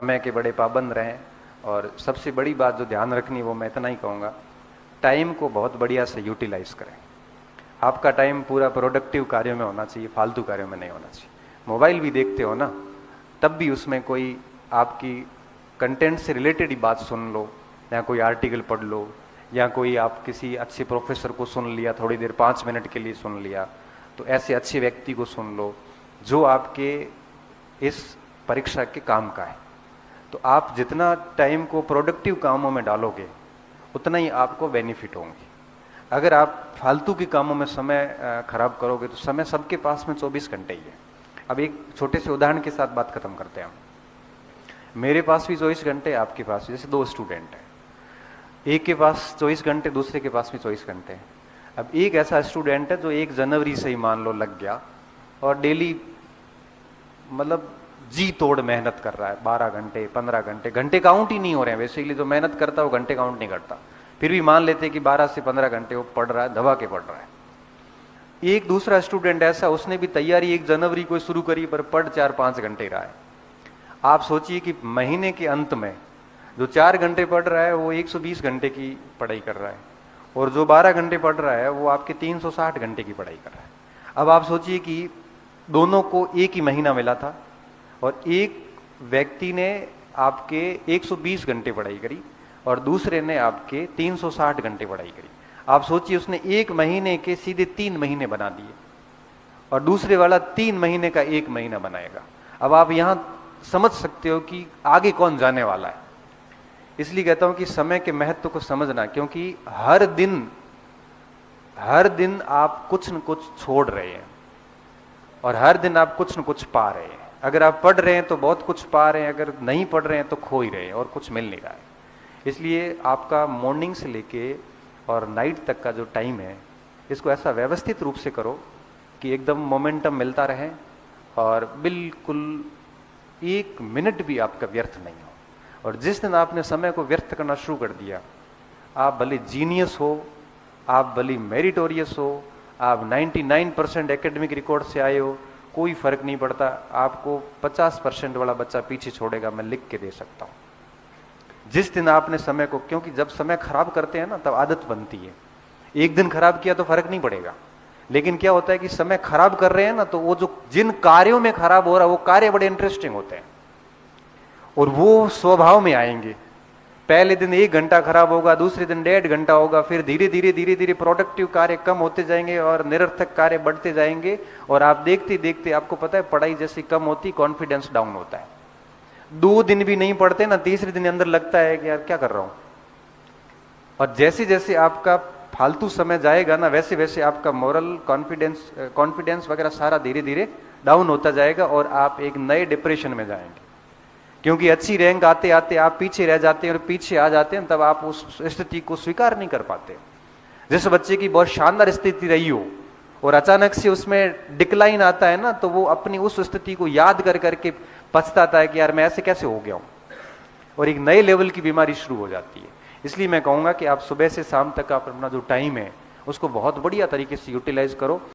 समय के बड़े पाबंद रहें। और सबसे बड़ी बात जो ध्यान रखनी वो मैं इतना ही कहूँगा, टाइम को बहुत बढ़िया से यूटिलाइज करें। आपका टाइम पूरा प्रोडक्टिव कार्यों में होना चाहिए, फालतू कार्यों में नहीं होना चाहिए। मोबाइल भी देखते हो ना, तब भी उसमें कोई आपकी कंटेंट से रिलेटेड ही बात सुन लो, या कोई आर्टिकल पढ़ लो, या कोई आप किसी अच्छे प्रोफेसर को सुन लिया, थोड़ी देर 5 मिनट के लिए सुन लिया, तो ऐसे अच्छे व्यक्ति को सुन लो जो आपके इस परीक्षा के काम का है। तो आप जितना टाइम को प्रोडक्टिव कामों में डालोगे उतना ही आपको बेनिफिट होंगे। अगर आप फालतू के कामों में समय खराब करोगे तो समय सबके पास में 24 घंटे ही है। अब एक छोटे से उदाहरण के साथ बात खत्म करते हैं हम। मेरे पास भी 24 घंटे, आपके पास भी, जैसे 2 स्टूडेंट हैं, एक के पास 24 घंटे, दूसरे के पास भी 24 घंटे हैं। अब एक ऐसा स्टूडेंट है जो 1 जनवरी से ही मान लो लग गया और डेली मतलब जी तोड़ मेहनत कर रहा है, 12 घंटे 15 घंटे, घंटे काउंट ही नहीं हो रहे हैं। बेसिकली जो मेहनत करता है वो घंटे काउंट नहीं करता, फिर भी मान लेते कि 12 से 15 घंटे वो पढ़ रहा है, दबा के पढ़ रहा है। एक दूसरा स्टूडेंट ऐसा, उसने भी तैयारी 1 जनवरी को शुरू करी पर पढ़ 4-5 घंटे रहा है। आप सोचिए कि महीने के अंत में जो 4 घंटे पढ़ रहा है वो 120 घंटे की पढ़ाई कर रहा है, और जो 12 घंटे पढ़ रहा है वो आपके 360 घंटे की पढ़ाई कर रहा है। अब आप सोचिए कि दोनों को एक ही महीना मिला था और एक व्यक्ति ने आपके 120 घंटे पढ़ाई करी और दूसरे ने आपके 360 घंटे पढ़ाई करी। आप सोचिए, उसने 1 महीने के सीधे 3 महीने बना दिए और दूसरे वाला 3 महीने का 1 महीना बनाएगा। अब आप यहां समझ सकते हो कि आगे कौन जाने वाला है। इसलिए कहता हूं कि समय के महत्व को समझना, क्योंकि हर दिन आप कुछ न कुछ छोड़ रहे हैं और हर दिन आप कुछ न कुछ पा रहे हैं। अगर आप पढ़ रहे हैं तो बहुत कुछ पा रहे हैं, अगर नहीं पढ़ रहे हैं तो खो ही रहे हैं और कुछ मिल नहीं रहा है। इसलिए आपका मॉर्निंग से लेके और नाइट तक का जो टाइम है, इसको ऐसा व्यवस्थित रूप से करो कि एकदम मोमेंटम मिलता रहे और बिल्कुल 1 मिनट भी आपका व्यर्थ नहीं हो। और जिस दिन आपने समय को व्यर्थ करना शुरू कर दिया, आप भले जीनियस हो, आप भले मेरिटोरियस हो, आप 99% एकेडमिक रिकॉर्ड से आए हो, कोई फर्क नहीं पड़ता। आपको 50% वाला बच्चा पीछे छोड़ेगा, मैं लिख के दे सकता हूं। जिस दिन आपने समय को, क्योंकि जब समय खराब करते हैं ना तब आदत बनती है। एक दिन खराब किया तो फर्क नहीं पड़ेगा, लेकिन क्या होता है कि समय खराब कर रहे हैं ना, तो वो जो जिन कार्यों में खराब हो रहा है वो कार्य बड़े इंटरेस्टिंग होते हैं और वो स्वभाव में आएंगे। पहले दिन 1 घंटा खराब होगा, दूसरे दिन 1.5 घंटा होगा, फिर धीरे धीरे प्रोडक्टिव कार्य कम होते जाएंगे और निरर्थक कार्य बढ़ते जाएंगे। और आप देखते देखते, आपको पता है, पढ़ाई जैसी कम होती कॉन्फिडेंस डाउन होता है। 2 दिन भी नहीं पढ़ते ना, तीसरे दिन अंदर लगता है कि यार क्या कर रहा हूं। और जैसे जैसे आपका फालतू समय जाएगा ना, वैसे वैसे आपका मोरल, कॉन्फिडेंस वगैरह सारा धीरे धीरे डाउन होता जाएगा और आप एक नए डिप्रेशन में जाएंगे। क्योंकि अच्छी रैंक आते आते आप पीछे रह जाते हैं और पीछे आ जाते हैं, तब आप उस स्थिति को स्वीकार नहीं कर पाते। जिस बच्चे की बहुत शानदार स्थिति रही हो और अचानक से उसमें डिक्लाइन आता है ना, तो वो अपनी उस स्थिति को याद कर करके पछताता है कि यार मैं ऐसे कैसे हो गया हूं, और एक नए लेवल की बीमारी शुरू हो जाती है। इसलिए मैं कहूंगा कि आप सुबह से शाम तक आप अपना जो टाइम है उसको बहुत बढ़िया तरीके से यूटिलाइज करो।